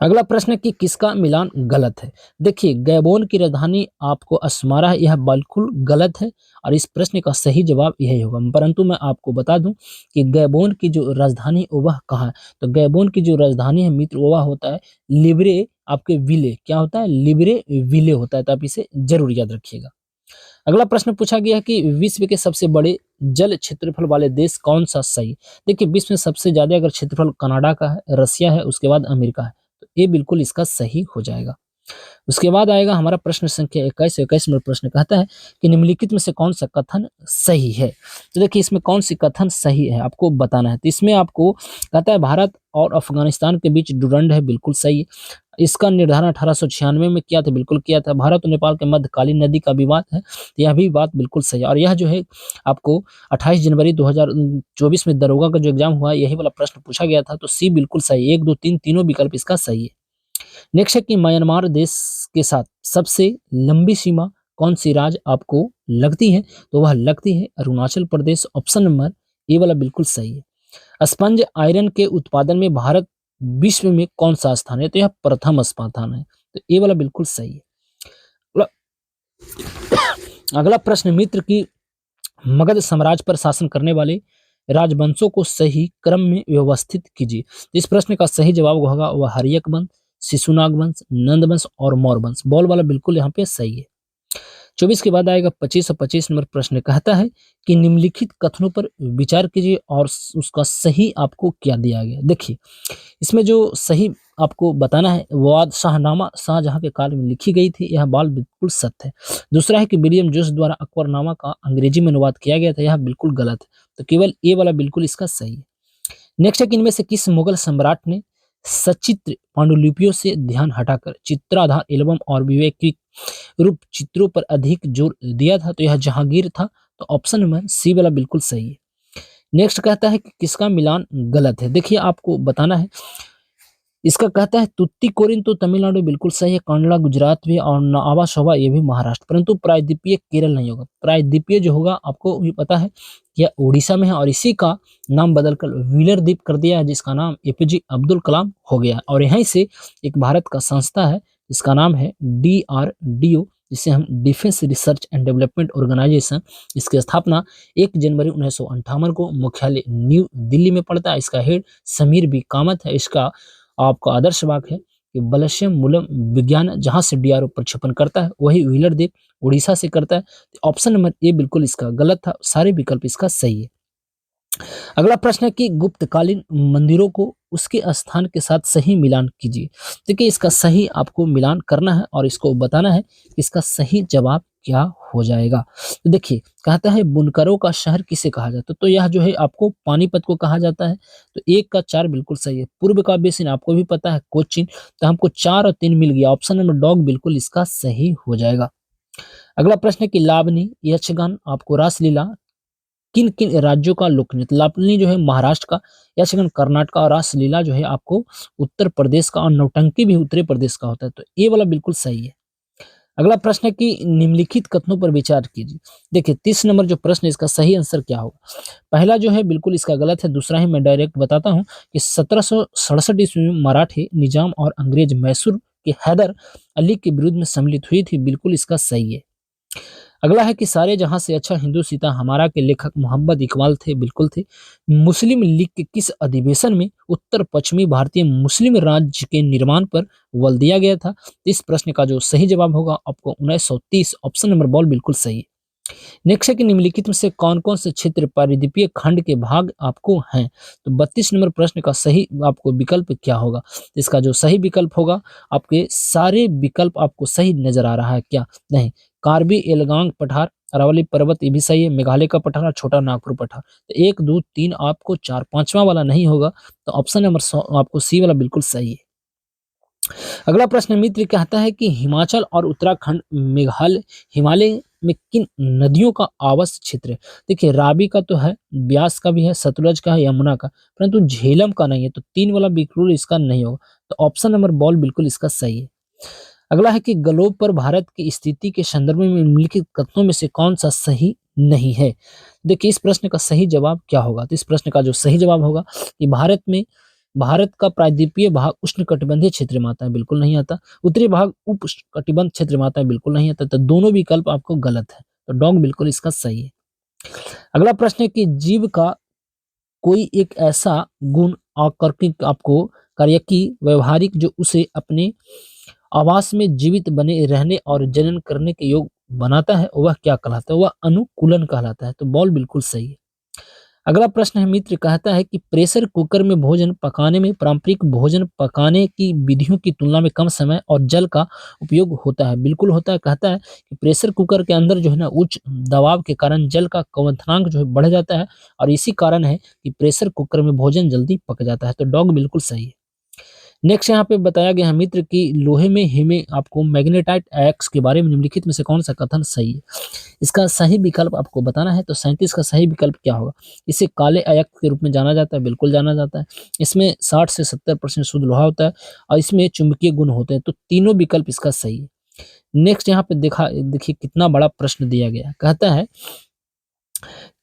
अगला प्रश्न है कि किसका मिलान गलत है। देखिए गैबोन की राजधानी आपको अस्मारा है, यह बिल्कुल गलत है और इस प्रश्न का सही जवाब यही होगा। परंतु मैं आपको बता दूं कि गैबोन की जो राजधानी वह कहाँ है। तो गैबोन की जो राजधानी है मित्र वह होता है लिब्रे आपके विले, क्या होता है लिब्रे विले होता है। तो आप इसे जरूर याद रखिएगा। अगला प्रश्न पूछा गया है कि विश्व के सबसे बड़े जल क्षेत्रफल वाले देश कौन सा सही। देखिए विश्व में सबसे ज्यादा अगर क्षेत्रफल कनाडा का है, रसिया है, उसके बाद अमेरिका है। तो ये बिल्कुल इसका सही हो जाएगा। उसके बाद आएगा हमारा प्रश्न संख्या 21। 21 नंबर प्रश्न कहता है कि निम्नलिखित में से कौन सा कथन सही है। तो देखिए इसमें कौन सी कथन सही है आपको बताना है। तो इसमें आपको कहता है भारत और अफगानिस्तान के बीच डुरंड है, बिल्कुल सही है। इसका निर्धारण 1896 में किया था, बिल्कुल किया था। भारत और नेपाल के मध्य काली नदी का विवाद है, तो यह भी बात बिल्कुल सही है। और यह जो है आपको 28 जनवरी 2024 में दरोगा का जो एग्जाम हुआ यही वाला प्रश्न पूछा गया था। तो सी बिल्कुल सही, 1, 2, 3 तीनों विकल्प इसका सही है। नेक्स्ट है कि म्यांमार देश के साथ सबसे लंबी सीमा कौन सी राज्य आपको लगती है। तो वह लगती है Arunachal Pradesh. Option number A वाला बिल्कुल सही है। स्पंज आयरन के उत्पादन में भारत विश्व में कौन सा स्थान है। तो यह प्रथम स्थान है। तो ए वाला बिल्कुल सही है। अगला प्रश्न मित्र की मगध साम्राज्य पर शासन करने वाले राजवंशों को सही क्रम में व्यवस्थित कीजिए। इस प्रश्न का सही जवाब होगा वह हर्यक वंश, शिशुनाग वंश, नंद वंश और मौर्य वंश। बॉल वाला बिल्कुल यहाँ पे सही है। 24 के बाद आएगा 25 और 25 नंबर प्रश्न कहता है कि निम्नलिखित कथनों पर विचार कीजिए और उसका सही आपको क्या दिया गया। देखिए इसमें जो सही आपको बताना है वाद शाहनामा शाहजहां के काल में लिखी गई थी, यह बाल बिल्कुल सत्य है। दूसरा है कि विलियम जोश द्वारा अकबरनामा का अंग्रेजी में अनुवाद किया गया था, यह बिल्कुल गलत है। तो केवल ए वाला बिल्कुल इसका सही है। नेक्स्ट है कि इनमें से किस मुगल सम्राट ने सचित्र पांडुलिपियों से ध्यान हटाकर चित्राधार एल्बम और विवेक रूप चित्रों पर अधिक जोर दिया था। तो यह जहांगीर था। तो ऑप्शन नंबर सी वाला बिल्कुल सही है। नेक्स्ट कहता है कि किसका मिलान गलत है। देखिए आपको बताना है, इसका कहता है तुत्तीकोरिन तो तमिलनाडु बिल्कुल सही है, कांडला गुजरात भी और नावा शोभा ये भी महाराष्ट्र, परंतु प्रायद्वीपीय केरल नहीं होगा। प्रायद्वीपीय जो होगा आपको भी पता है कि यह उड़ीसा में है और इसी का नाम बदलकर व्हीलर द्वीप कर दिया है, जिसका नाम एपीजे अब्दुल कलाम हो गया। और यहीं से एक भारत का संस्था है जिसका नाम है DRDO, जिसे हम defence research and development organisation. इसकी स्थापना 1 जनवरी 1958 को मुख्यालय न्यू दिल्ली में पड़ता है। इसका हेड समीर बी कामत है। इसका आपका आदर्श वाक्य है कि बलश्यम मूलम विज्ञान, जहां से DRO प्रक्षेपण करता है वही व्हीलर द्वीप उड़ीसा से करता है। तो ऑप्शन नंबर ए बिल्कुल इसका गलत था, सारे विकल्प इसका सही है। अगला प्रश्न है कि गुप्तकालीन मंदिरों को उसके स्थान के साथ सही मिलान कीजिए। देखिए इसका सही आपको मिलान करना है और इसको बताना है कि इसका सही जवाब क्या हो जाएगा। तो देखिए कहता है बुनकरों का शहर किसे कहा जाता है, तो यह जो है आपको पानीपत को कहा जाता है। तो 1 का 4 बिल्कुल सही है। पूर्व का बेसिन आपको भी पता है कोचीन, तो हमको 4 और 3 मिल गया। ऑप्शन नंबर डॉग बिल्कुल इसका सही हो जाएगा। अगला प्रश्न है कि लावनी, यक्षगान, आपको रासलीला किन किन राज्यों का लोकनृत्य। लावनी जो है महाराष्ट्र का, यक्षगान कर्नाटक का और रासलीला जो है आपको उत्तर प्रदेश का और नौटंकी भी उत्तर प्रदेश का होता है। तो ये वाला बिल्कुल सही है। अगला प्रश्न है कि निम्नलिखित कथनों पर विचार कीजिए। देखिए 30 नंबर जो प्रश्न है इसका सही आंसर क्या होगा। पहला जो है बिल्कुल इसका गलत है, दूसरा ही मैं डायरेक्ट बताता हूँ कि 1767 ईस्वी में मराठी निजाम और अंग्रेज मैसूर के हैदर अली के विरुद्ध में सम्मिलित हुई थी, बिल्कुल इसका सही है। अगला है कि सारे जहां से अच्छा हिंदू सीता हमारा के लेखक मोहम्मद इकबाल थे, बिल्कुल थे। मुस्लिम लीग के किस अधिवेशन में उत्तर पश्चिमी भारतीय मुस्लिम राज्य के निर्माण पर बल दिया गया था। इस प्रश्न का जो सही जवाब होगा आपको 1930, ऑप्शन नंबर बॉल बिल्कुल सही है। नेक्स्ट है कि निम्नलिखित में से कौन कौन से क्षेत्र परिद्वीपीय खंड के भाग आपको हैं। तो 32 नंबर प्रश्न का सही आपको विकल्प क्या होगा। इसका जो सही विकल्प होगा, आपके सारे विकल्प आपको सही नजर आ रहा है क्या, नहीं। कार्बी एलगांग पठार, अरावली पर्वत ये भी सही है, मेघालय का पठार और छोटा नागपुर पठार। तो 1 2 3 आपको 4, 5वां वाला नहीं होगा। तो ऑप्शन नंबर आपको सी वाला बिल्कुल सही है। अगला प्रश्न मित्र कहता है कि हिमाचल और उत्तराखंड मेघालय हिमालय में किन नदियों का आवास क्षेत्र है। देखिए रावी का तो है, ब्यास का भी है, सतलज का है, यमुना का, परंतु झेलम का नहीं है। तो 3 वाला बिल्कुल इसका नहीं होगा। तो ऑप्शन नंबर बॉल बिल्कुल इसका सही है। अगला है कि ग्लोब पर भारत की स्थिति के संदर्भ में निम्नलिखित कथनों में से कौन सा सही नहीं है। देखिए इस प्रश्न का सही जवाब क्या होगा। तो इस प्रश्न का जो सही जवाब होगा कि भारत का प्रायद्वीपीय भाग उष्णकटिबंधीय क्षेत्र में आता है, बिल्कुल नहीं आता। उत्तरी भाग उप कटिबंध क्षेत्र में आता है, बिल्कुल नहीं आता। तो दोनों विकल्प आपको गलत है। तो डॉग बिल्कुल इसका सही है। अगला प्रश्न है कि जीव का कोई एक ऐसा गुण आकर्षक आपको कार्यकी व्यवहारिक जो उसे अपने आवास में जीवित बने रहने और जनन करने के योग बनाता है, वह क्या कहलाता है। वह अनुकूलन कहलाता है। तो बॉल बिल्कुल सही है। अगला प्रश्न है मित्र कहता है कि प्रेशर कुकर में भोजन पकाने में पारंपरिक भोजन पकाने की विधियों की तुलना में कम समय और जल का उपयोग होता है, बिल्कुल होता है। कहता है कि प्रेशर कुकर के अंदर जो है ना उच्च दबाव के कारण जल का क्वथनांक जो है बढ़ जाता है और इसी कारण है कि प्रेशर कुकर में भोजन जल्दी पक जाता है। तो डॉग बिल्कुल सही है। नेक्स्ट यहाँ पे बताया गया है मित्र कि लोहे में हिमे आपको मैग्नेटाइट एक्स के बारे में निम्नलिखित में से कौन सा कथन सही है। इसका सही विकल्प आपको बताना है। तो 37 का सही विकल्प क्या होगा। इसे काले अयस्क के रूप में जाना जाता है, बिल्कुल जाना जाता है। इसमें 60 से 70% शुद्ध लोहा होता है और इसमें चुंबकीय गुण होते हैं। तो तीनों विकल्प इसका सही है। नेक्स्ट यहाँ पे देखिए कितना बड़ा प्रश्न दिया गया है। कहता है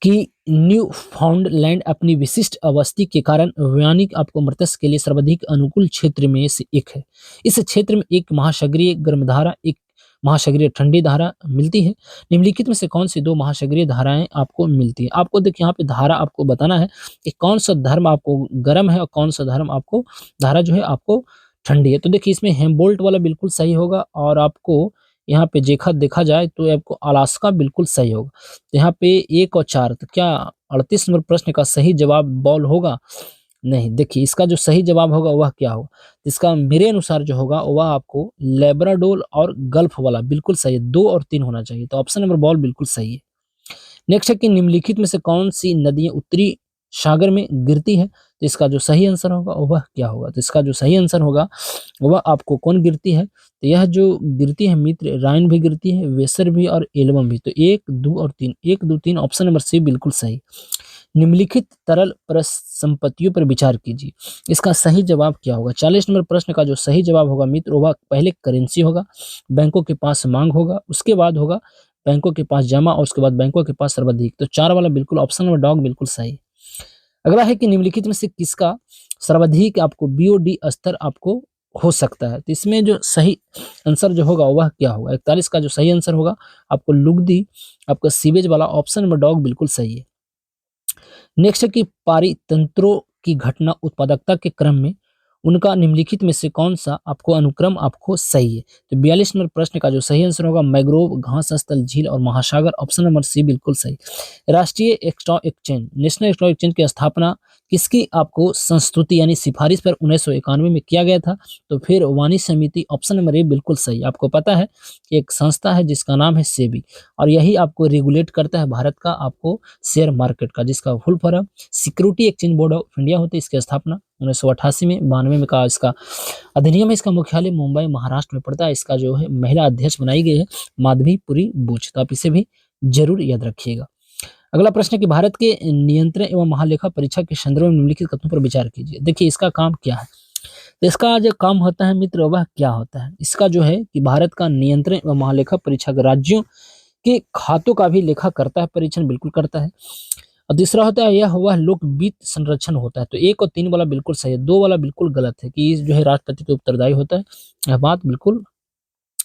कि न्यू फाउंडलैंड अपनी विशिष्ट अवस्थी के कारण वैज्ञानिक आपको मत्स्य के लिए सर्वाधिक अनुकूल क्षेत्र में से एक है। इस क्षेत्र में एक महासागरीय गर्म धारा, एक महासागरीय ठंडी धारा मिलती है। निम्नलिखित में से कौन सी 2 महासागरीय धाराएं आपको मिलती है। आपको देखिए यहाँ पे धारा आपको बताना है कि कौन सा धर्म आपको गर्म है और कौन सा धर्म आपको धारा जो है आपको ठंडी है। तो देखिए इसमें हेमबोल्ट वाला बिल्कुल सही होगा और आपको यहाँ पे देखा जाए तो आपको अलास्का बिल्कुल सही होगा। तो यहाँ पे 1 और 4, तो क्या 38 नंबर प्रश्न का सही जवाब बॉल होगा। नहीं, देखिए इसका जो सही जवाब होगा वह क्या होगा। इसका मेरे अनुसार जो होगा वह आपको लेब्राडोर और गल्फ वाला बिल्कुल सही है। 2 और 3 होना चाहिए। तो ऑप्शन नंबर बॉल बिल्कुल सही है। नेक्स्ट है कि निम्नलिखित में से कौन सी नदियां उत्तरी सागर में गिरती है, तो इसका जो सही आंसर होगा वह क्या होगा? तो इसका जो सही आंसर होगा वह आपको कौन गिरती है? तो यह जो गिरती है मित्र, राइन भी गिरती है, वेसर भी और एल्बम भी। तो 1, 2 और 3, 1, 2, 3 ऑप्शन नंबर सी बिल्कुल सही। निम्नलिखित तरल परिसंपत्तियों पर विचार कीजिए। इसका सही जवाब क्या होगा? 40 नंबर प्रश्न का जो सही जवाब होगा मित्र, वह पहले करेंसी होगा, बैंकों के पास मांग होगा, उसके बाद होगा बैंकों के पास जमा और उसके बाद बैंकों के पास सर्वाधिक। तो 4 वाला बिल्कुल ऑप्शन नंबर डॉग बिल्कुल सही। अगला है कि निम्नलिखित में से किसका सर्वाधिक आपको बीओडी स्तर आपको हो सकता है? तो इसमें जो सही आंसर जो होगा वह क्या होगा? 41 का जो सही आंसर होगा आपको लुगदी, आपका सीवेज वाला ऑप्शन नंबर डॉग बिल्कुल सही है। नेक्स्ट है कि पारितंत्रों की घटना उत्पादकता के क्रम में उनका निम्नलिखित में से कौन सा आपको अनुक्रम आपको सही है? तो 42 नंबर प्रश्न का जो सही आंसर होगा मैग्रोव, घास स्थल, झील और महासागर, ऑप्शन नंबर सी बिल्कुल सही। राष्ट्रीय stock exchange, national stock exchange की स्थापना किसकी आपको संस्तुति यानी सिफारिश पर 1991 में किया गया था? तो फिर वाणी समिति, ऑप्शन नंबर ए बिल्कुल सही। आपको पता है कि एक संस्था है जिसका नाम है सेबी और यही आपको रेगुलेट करता है भारत का आपको शेयर मार्केट का, जिसका full form security exchange board of India होती है। इसकी स्थापना 1988 में 92 में का इसका अधिनियम है। इसका मुख्यालय मुंबई महाराष्ट्र में पड़ता है। इसका जो है महिला अध्यक्ष बनाई गई है माधवीपुरी बुच। तो आप इसे भी जरूर याद रखिएगा। अगला प्रश्न है कि भारत के नियंत्रण एवं महालेखा परीक्षक के संदर्भ में निम्नलिखित कथनों पर विचार कीजिए। देखिए इसका काम क्या है? तो इसका जो काम होता है मित्र वह क्या होता है? इसका जो है कि भारत का नियंत्रण एवं महालेखा परीक्षक राज्यों के खातों का भी लेखा करता है, परीक्षण बिल्कुल करता है। और तीसरा होता है यह वह लोक वित्त संरक्षण होता है। तो 1 और 3 वाला बिल्कुल सही है, 2 वाला बिल्कुल गलत है कि जो है राष्ट्रपति के उत्तरदायी होता है। यह बात बिल्कुल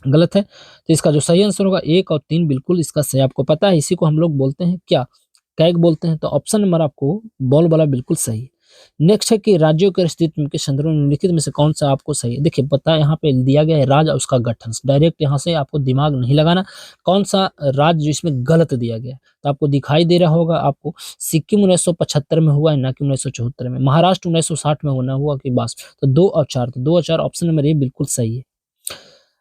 गलत है। तो इसका जो सही आंसर होगा 1 और 3 बिल्कुल इसका सही। आपको पता है इसी को हम लोग बोलते हैं क्या? कैग बोलते हैं। तो ऑप्शन नंबर आपको बॉल वाला बिल्कुल सही है। नेक्स्ट है कि राज्यों के अस्तित्व के संदर्भ में निम्नलिखित में से कौन सा आपको सही है? देखिए पता है यहाँ पे दिया गया है राज्य और उसका गठन। डायरेक्ट यहाँ से आपको दिमाग नहीं लगाना। कौन सा राज्य जिसमें गलत दिया गया है? तो आपको दिखाई दे रहा होगा आपको सिक्किम 1975 में हुआ है ना कि 1974 में। महाराष्ट्र 1960 में होना हुआ कि बस। तो 2 और 4, तो 2 और 4 ऑप्शन नंबर ए बिल्कुल सही है।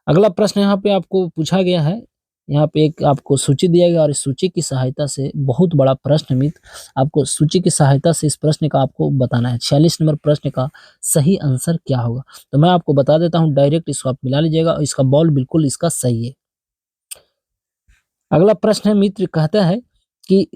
अगला प्रश्न यहाँ पे आपको पूछा गया है। यहाँ पे एक आपको सूची दिया गया और इस सूची की सहायता से बहुत बड़ा प्रश्न मित्र, आपको सूची की सहायता से इस प्रश्न का आपको बताना है। 46 नंबर प्रश्न का सही आंसर क्या होगा? तो मैं आपको बता देता हूँ, डायरेक्ट इसको आप मिला लीजिएगा और इसका बॉल बिल्कुल इसका सही है। अगला प्रश्न है मित्र, कहता है कि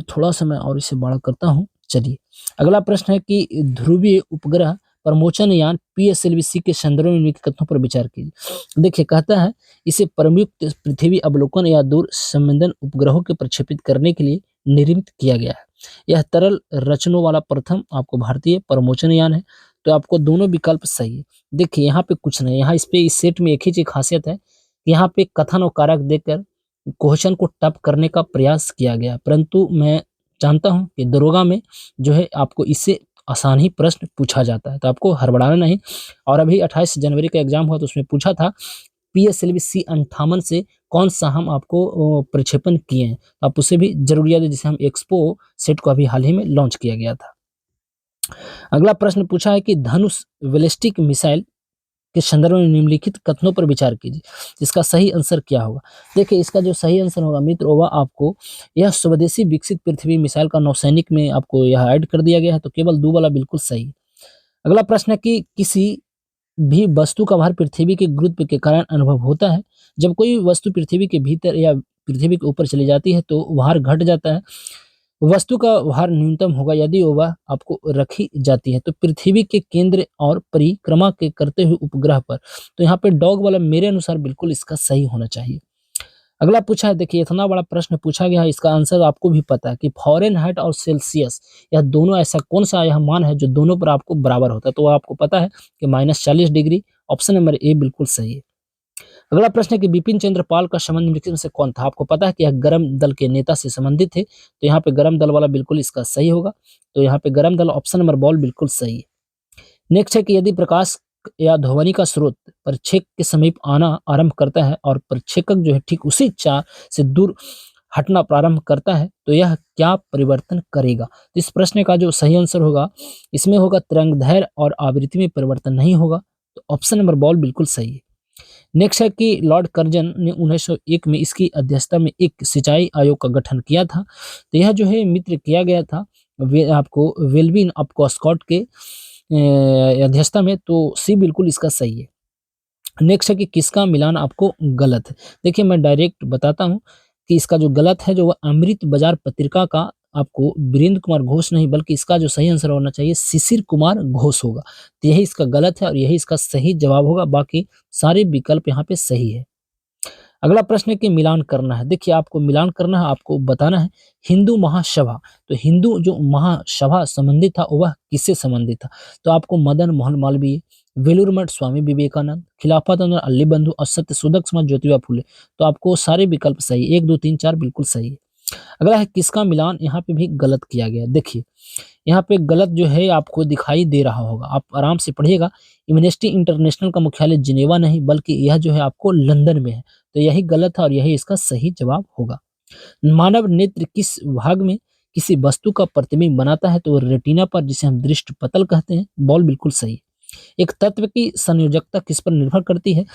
थोड़ा सा मैं और इसे बड़ा करता हूँ। चलिए अगला प्रश्न है कि ध्रुवीय उपग्रह प्रमोचन यान पीएसएलवी के संदर्भ में निम्नलिखित कथनों पर विचार कीजिए। देखिए कहता है इसे प्रमुख पृथ्वी अवलोकन या दूर संवेदन उपग्रहों के प्रक्षेपित करने के लिए निर्मित किया गया है। यह तरल रचनों वाला प्रथम आपको भारतीय प्रमोचन यान है। तो आपको दोनों विकल्प सही है। देखिए यहाँ पे कुछ नहीं, यहाँ इस पे इस सेट में एक ही चीज खासियत है, यहाँ पे कथन और कारक देकर क्वेश्चन को टफ करने का प्रयास किया गया, परंतु मैं जानता हूं कि दरोगा में जो है आपको इससे आसान ही प्रश्न पूछा जाता है, तो आपको हड़बड़ाना नहीं। और अभी 28 जनवरी का एग्जाम हुआ तो उसमें पूछा था पीएसएलवी C58 से कौन सा हम आपको प्रक्षेपण किए हैं, तो आप उसे भी जरूर याद है, जिसे हम एक्सपो सेट को अभी हाल ही में लॉन्च किया गया था। अगला प्रश्न पूछा है कि धनुष बैलिस्टिक मिसाइल के संदर्भ में निम्नलिखित कथनों पर विचार कीजिए। इसका सही आंसर क्या होगा? देखिए इसका जो सही आंसर होगा मित्र वह आपको यह स्वदेशी विकसित पृथ्वी मिसाइल का नौसैनिक में आपको यह ऐड कर दिया गया है। तो केवल 2 वाला बिल्कुल सही है। अगला प्रश्न है कि किसी भी वस्तु का भार पृथ्वी के गुरुत्व के कारण अनुभव होता है। जब कोई वस्तु पृथ्वी के भीतर या पृथ्वी के ऊपर चली जाती है तो भार घट जाता है। वस्तु का भार न्यूनतम होगा यदि वह आपको रखी जाती है तो पृथ्वी के केंद्र और परिक्रमा के करते हुए उपग्रह पर। तो यहाँ पे डॉग वाला मेरे अनुसार बिल्कुल इसका सही होना चाहिए। अगला पूछा है, देखिए इतना बड़ा प्रश्न पूछा गया है, इसका आंसर आपको भी पता है कि फ़ारेनहाइट और सेल्सियस यह दोनों ऐसा कौन सा यह मान है जो दोनों पर आपको बराबर होता है? तो आपको पता है कि -40 डिग्री, ऑप्शन नंबर ए बिल्कुल सही है। अगला प्रश्न है कि बिपिन चंद्र पाल का संबंध निम्नलिखित में से कौन था? आपको पता है कि यह गरम दल के नेता से संबंधित थे। तो यहाँ पे गरम दल वाला बिल्कुल इसका सही होगा। तो यहाँ पे गरम दल ऑप्शन नंबर बॉल बिल्कुल सही है। नेक्स्ट है कि यदि प्रकाश या ध्वनि का स्रोत प्रक्षेपक के समीप आना आरंभ करता है और प्रक्षेपक जो है ठीक उसी चार से दूर हटना प्रारंभ करता है तो यह क्या परिवर्तन करेगा? तो इस प्रश्न का जो सही आंसर होगा इसमें होगा तरंगदैर्घ्य और आवृत्ति में परिवर्तन नहीं होगा। तो ऑप्शन नंबर बॉल बिल्कुल सही है। नेक्स्ट है कि लॉर्ड कर्जन ने 1901 में इसकी अध्यक्षता में एक सिंचाई आयोग का गठन किया था। तो यह जो है मित्र किया गया था आपको वेल्बिन आपको स्कॉट के अध्यक्षता में, तो सी बिल्कुल इसका सही है। नेक्स्ट है कि किसका मिलान आपको गलत है। देखिए मैं डायरेक्ट बताता हूँ कि इसका जो गलत है जो वह अमृत बाजार पत्रिका का आपको वीरेंद्र कुमार घोष नहीं, बल्कि इसका जो सही आंसर होना चाहिए शिशिर कुमार घोष होगा। तो यही इसका गलत है और यही इसका सही जवाब होगा, बाकी सारे विकल्प यहाँ पे सही है। अगला प्रश्न है कि मिलान करना है। देखिए आपको मिलान करना है, आपको बताना है हिंदू महासभा। तो हिंदू जो महासभा संबंधित था वह किससे संबंधित था? तो आपको मदन मोहन मालवीय, वेलुर मठ स्वामी विवेकानंद, खिलाफत आंदोलन अल्ली बंधु और सत्यशोधक समाज ज्योतिबा फुले। तो आपको सारे विकल्प सही, 1 2 3 4 बिल्कुल सही है। अगला है किसका मिलान, यहाँ पे भी गलत किया गया है। देखिए यहाँ पे गलत जो है आपको दिखाई दे रहा होगा, आप आराम से पढ़िएगा। एम्नेस्टी इंटरनेशनल का मुख्यालय जिनेवा नहीं, बल्कि यह जो है आपको लंदन में है। तो यही गलत है और यही इसका सही जवाब होगा। मानव नेत्र किस भाग में किसी वस्तु का प्रतिबिंब बनाता है? तो वो रेटिना पर, जिसे हम दृष्टि पटल कहते हैं। बॉल बिल्कुल सही। एक तत्व की संयोजकता किस पर निर्भर करती है?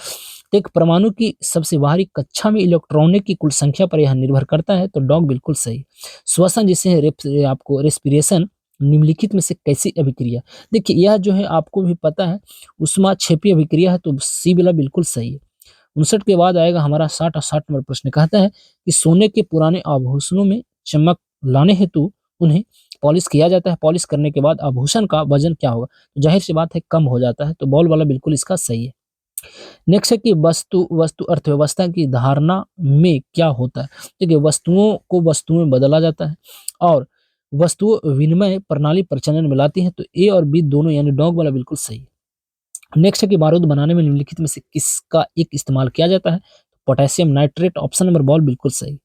तो एक परमाणु की सबसे बाहरी कक्षा में इलेक्ट्रॉनों की कुल संख्या पर यह निर्भर करता है। तो डॉग बिल्कुल सही। श्वसन जिसे है आपको रेस्पिरेशन, निम्नलिखित में से कैसी अभिक्रिया? देखिए यह जो है आपको भी पता है, ऊष्माक्षेपी अभिक्रिया है, तो सी वाला बिल्कुल सही है। 59 के बाद आएगा हमारा 60 और 60 नंबर प्रश्न, कहता है कि सोने के पुराने आभूषणों में चमक लाने हेतु उन्हें पॉलिश किया जाता है। पॉलिश करने के बाद आभूषण का वजन क्या होगा? तो जाहिर सी बात है कम हो जाता है। तो बॉल वाला बिल्कुल इसका सही है। नेक्स्ट है कि वस्तु वस्तु अर्थव्यवस्था की धारणा में क्या होता है? देखिए वस्तुओं को वस्तुओं में बदला जाता है और वस्तु विनिमय प्रणाली प्रचलन में लाती है। तो ए और बी दोनों यानी डॉग वाला बिल्कुल सही है। नेक्स्ट है कि बारूद बनाने में निम्नलिखित में से किसका एक इस्तेमाल किया जाता है? Potassium nitrate. Option number ball बिल्कुल सही।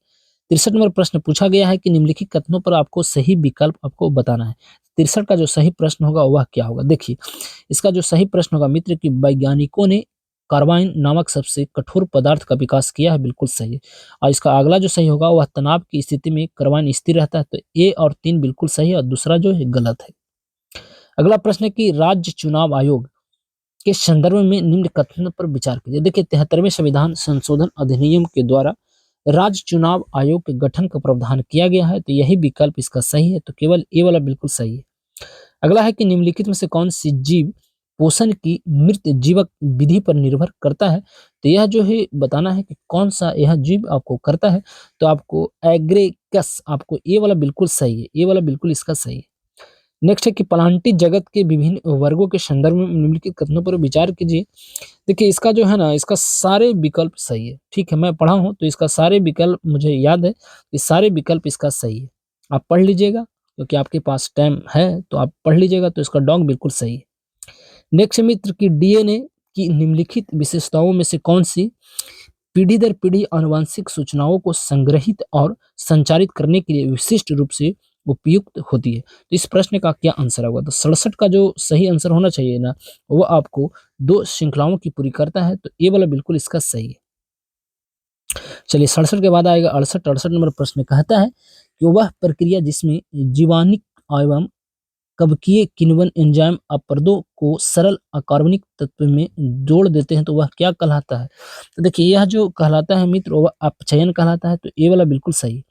63 नंबर प्रश्न पूछा गया है कि निम्नलिखित कथनों पर आपको सही विकल्प आपको बताना है। 63 का जो सही प्रश्न होगा वह क्या होगा? देखिए इसका जो सही प्रश्न होगा मित्र कि वैज्ञानिकों ने कार्बाइन नामक सबसे कठोर पदार्थ का विकास किया है। बिल्कुल सही है। और इसका अगला जो सही होगा वह तनाव की स्थिति में कार्बाइन स्थिर रहता है। तो ए और 3 बिल्कुल सही है और दूसरा जो है गलत है। अगला प्रश्न है कि राज्य चुनाव आयोग के संदर्भ में निम्न कथन पर विचार कीजिए। देखिए 73वें संविधान संशोधन अधिनियम के द्वारा राज्य चुनाव आयोग के गठन का प्रावधान किया गया है। तो यही विकल्प इसका सही है। तो केवल ए वाला बिल्कुल सही है। अगला है कि निम्नलिखित में से कौन सी जीव पोषण की मृत जीवक विधि पर निर्भर करता है? तो यह जो है बताना है कि कौन सा यह जीव आपको करता है। तो आपको एग्रेकस, आपको ए वाला बिल्कुल सही है। ए वाला बिल्कुल इसका सही है। नेक्स्ट है कि प्लांटी जगत के विभिन्न वर्गों के संदर्भ में निम्नलिखित कथनों पर विचार कीजिए। देखिए इसका जो है ना, इसका सारे विकल्प सही है। ठीक है, मैं पढ़ा हूँ तो इसका सारे विकल्प मुझे याद है, ये सारे विकल्प इसका सही है। आप पढ़ लीजिएगा क्योंकि आपके पास टाइम है, तो आप पढ़ लीजिएगा। तो इसका डॉग बिल्कुल सही है। नेक्स्ट मित्र की डीएनए की निम्नलिखित विशेषताओं में से कौन सी पीढ़ी दर पीढ़ी आनुवंशिक सूचनाओं को संग्रहित और संचारित करने के लिए विशिष्ट रूप से उपयुक्त होती है? तो इस प्रश्न का क्या आंसर होगा? तो 67 का जो सही आंसर होना चाहिए ना, वो आपको 2 श्रृंखलाओं की पूरी करता है। तो ये वाला बिल्कुल इसका सही है। चलिए 67 के बाद आएगा 68। 68 नंबर प्रश्न कहता है कि वह प्रक्रिया जिसमें जीवाणिक एवं कवकीय किण्वन एंजाइम अपरदों को सरल अकार्बनिक तत्व में जोड़ देते हैं, तो वह क्या कहलाता है? तो देखिए यह जो कहलाता है मित्र वह अपचयन कहलाता है। तो ये वाला बिल्कुल सही है।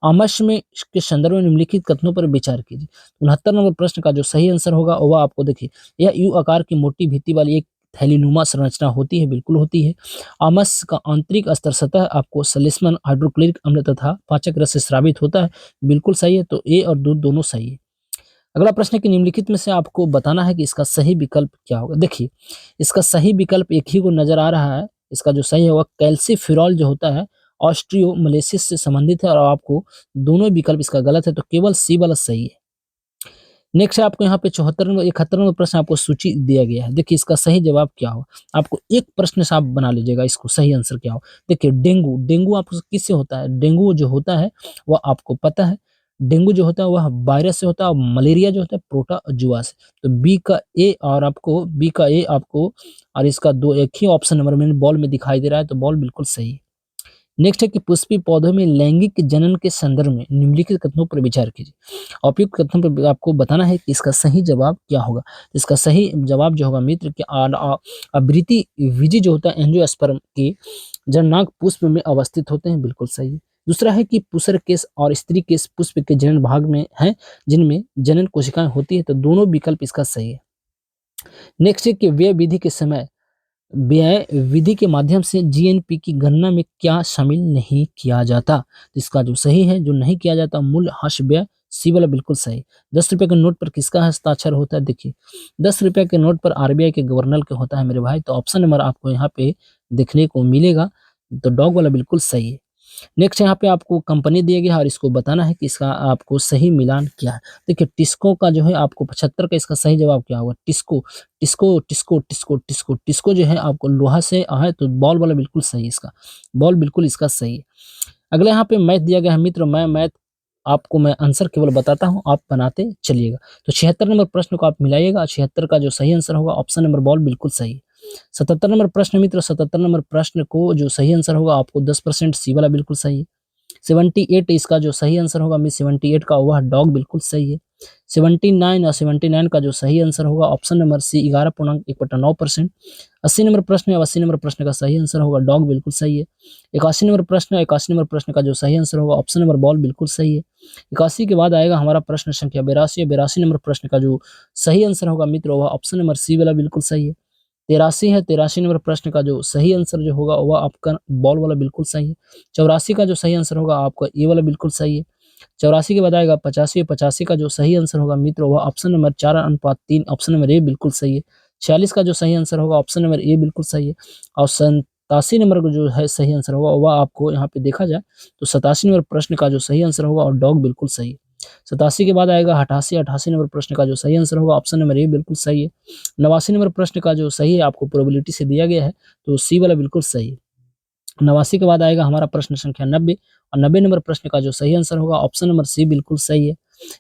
आमश में के संदर्भ में निम्नलिखित कथनों पर विचार कीजिए। 69 नंबर प्रश्न का जो सही आंसर होगा वह आपको देखिए, यह यू आकार की मोटी भित्ति वाली एक थैलीनुमा संरचना होती है। बिल्कुल होती है। आमस का आंतरिक स्तर सतह आपको सलिस्मन हाइड्रोक्लोरिक अम्ल तथा पाचक रस से स्रावित होता है। बिल्कुल सही है। तो ए और दो दोनों सही है। अगला प्रश्न है कि निम्नलिखित में से आपको बताना है कि इसका सही विकल्प क्या होगा? देखिए इसका सही विकल्प एक ही को नजर आ रहा है। इसका जो सही होगा कैल्सीफिरॉल जो होता है ऑस्ट्रियोमलेसिस से संबंधित है और आपको दोनों विकल्प इसका गलत है। तो केवल सी वाला सही है। नेक्स्ट है आपको यहाँ पे 71 नंबर प्रश्न आपको सूची दिया गया है। देखिए इसका सही जवाब क्या हो? आपको एक प्रश्न से आप बना लीजिएगा इसको सही आंसर क्या हो। देखिए डेंगू, डेंगू आपको किससे होता है? डेंगू जो होता है वह आपको पता है, डेंगू जो होता है वह वायरस से होता है और मलेरिया जो होता है प्रोटोजुआ से। तो बी का ए आपको और इसका दो एक ही ऑप्शन नंबर में बॉल में दिखाई दे रहा है। तो बॉल बिल्कुल सही है। नेक्स्ट है कि पुष्पी पौधों में लैंगिक जनन के संदर्भ में निम्नलिखित कथनों पर विचार कीजिए। उपयुक्त कथनों पर आपको बताना है कि इसका सही जवाब क्या होगा। इसका सही जवाब जो होगा मित्र कि आवृत्ति विजी जो होता है एंजियोस्पर्म के जननांग पुष्प में अवस्थित होते हैं। बिल्कुल सही है। दूसरा है कि पुसर केश और स्त्री केश पुष्प के जनन भाग में है, जिनमें जनन कोशिकाएं होती है, तो दोनों विकल्प इसका सही है। नेक्स्ट है कि व्यय विधि के समय व्यय विधि के माध्यम से जीएनपी की गणना में क्या शामिल नहीं किया जाता, तो इसका जो सही है, जो नहीं किया जाता, मूल्य ह्रास व्यय, सी वाला बिल्कुल सही। 10 रुपए के नोट पर किसका हस्ताक्षर होता है, देखिए 10 रुपए के नोट पर आरबीआई के गवर्नर के होता है मेरे भाई, तो ऑप्शन नंबर आपको यहाँ पे देखने को मिलेगा, तो डॉग वाला बिल्कुल सही है। नेक्स्ट यहाँ पे आपको कंपनी दिया गया है और इसको बताना है कि इसका आपको सही मिलान क्या है। देखिए टिस्को का जो है आपको 75 का इसका सही जवाब क्या होगा, टिस्को टिस्को टिस्को टिस्को टिस्को टिस्को जो है आपको लोहा से है, तो बॉल वाला बिल्कुल सही है इसका, बॉल बिल्कुल इसका सही है। अगला यहाँ पे मैथ दिया गया है मित्र, मैथ आपको मैं आंसर केवल बताता हूँ, आप बनाते चलिएगा। तो 76 नंबर प्रश्न को आप मिलाइएगा, 76 का जो सही आंसर होगा ऑप्शन नंबर बॉल बिल्कुल सही है। 77 नंबर प्रश्न मित्र, 77 नंबर प्रश्न को जो सही आंसर होगा आपको 10% सी वाला बिल्कुल सही है। 78 इसका जो सही आंसर होगा मिस 78 का वह डॉग बिल्कुल सही है। 79 और 79 का जो सही आंसर होगा ऑप्शन नंबर सी 11.1/9%। 80 नंबर प्रश्न है, 80 नंबर प्रश्न का सही आंसर होगा डॉग बिल्कुल सही है। 81 नंबर प्रश्न है, 81 नंबर प्रश्न का जो सही आंसर होगा ऑप्शन नंबर बॉल बिल्कुल सही है। 81 के बाद आएगा हमारा प्रश्न संख्या 82, 82 नंबर प्रश्न का जो सही आंसर होगा मित्र वह ऑप्शन नंबर सी वाला बिल्कुल सही है। 83 है, 83 नंबर प्रश्न का जो सही आंसर जो होगा वह आपका बॉल वाला बिल्कुल सही है। 84 का जो सही आंसर होगा आपका ए वाला बिल्कुल सही है। 84 के बाद आएगा 85, 85 का जो सही आंसर होगा मित्र वह option number 4:3 option number A बिल्कुल सही है। 46 का जो सही आंसर होगा ऑप्शन नंबर ए बिल्कुल सही है। और 87 नंबर का जो है सही आंसर होगा वह आपको यहाँ पे देखा जाए तो 87 नंबर प्रश्न का जो सही आंसर होगा और डॉग बिल्कुल सही है। 87 के बाद आएगा 88, 88 नंबर प्रश्न का जो सही आंसर होगा ऑप्शन नंबर ए बिल्कुल सही है। 89 नंबर प्रश्न का जो सही है आपको प्रोबेबिलिटी से दिया गया है, तो सी वाला बिल्कुल सही है। 89 के बाद आएगा हमारा प्रश्न संख्या 90 और 90 नंबर प्रश्न का जो सही आंसर होगा ऑप्शन नंबर सी बिल्कुल सही है।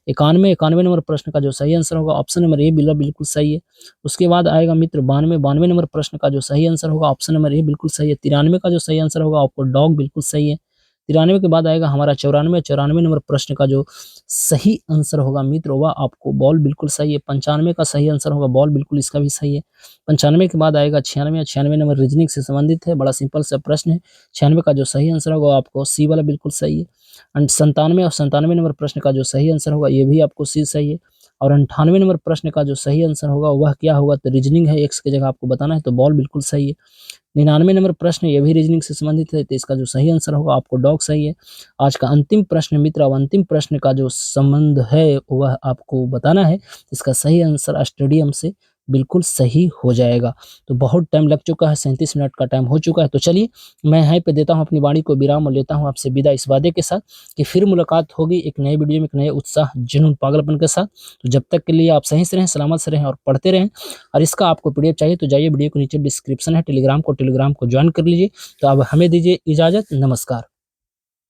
91, 91 नंबर प्रश्न का जो सही आंसर होगा ऑप्शन नंबर ए बिल्कुल सही है। उसके बाद आएगा मित्र 92, 92 नंबर प्रश्न का जो सही आंसर होगा ऑप्शन नंबर ए बिल्कुल सही है। 93 का जो सही आंसर होगा आपको डॉग बिल्कुल सही है। 93 के बाद आएगा हमारा 94, 94 नंबर प्रश्न का जो सही आंसर होगा मित्र वह आपको बॉल बिल्कुल सही है। 95 का सही आंसर होगा बॉल बिल्कुल इसका भी सही है। 95 के बाद आएगा 96, 96 नंबर रीजनिंग से संबंधित है, बड़ा सिंपल सा प्रश्न है। 96 का जो सही आंसर होगा आपको सी वाला बिल्कुल सही है। 97 और 97 नंबर प्रश्न का जो सही आंसर होगा ये भी आपको सी सही है। और 98 नंबर प्रश्न का जो सही आंसर होगा वह क्या होगा, तो रीजनिंग है, एक्स की जगह आपको बताना है, तो बॉल बिल्कुल सही है। 99 नंबर प्रश्न ये भी रीजनिंग से संबंधित है, तो इसका जो सही आंसर होगा आपको डॉग सही है। आज का अंतिम प्रश्न मित्र, अब अंतिम प्रश्न का जो संबंध है वह आपको बताना है, इसका सही आंसर स्टेडियम से बिल्कुल सही हो जाएगा। तो बहुत टाइम लग चुका है, 37 मिनट का टाइम हो चुका है, तो चलिए मैं यहीं पे देता हूँ अपनी वाणी को विराम और लेता हूँ आपसे विदा इस वादे के साथ कि फिर मुलाकात होगी एक नए वीडियो में एक नए उत्साह जुनून पागलपन के साथ। तो जब तक के लिए आप सही से रहें, सलामत से रहें और पढ़ते रहें। और इसका आपको पीडीएफ चाहिए तो जाइए वीडियो के नीचे डिस्क्रिप्शन है, टेलीग्राम को ज्वाइन कर लीजिए। तो अब हमें दीजिए इजाज़त, नमस्कार।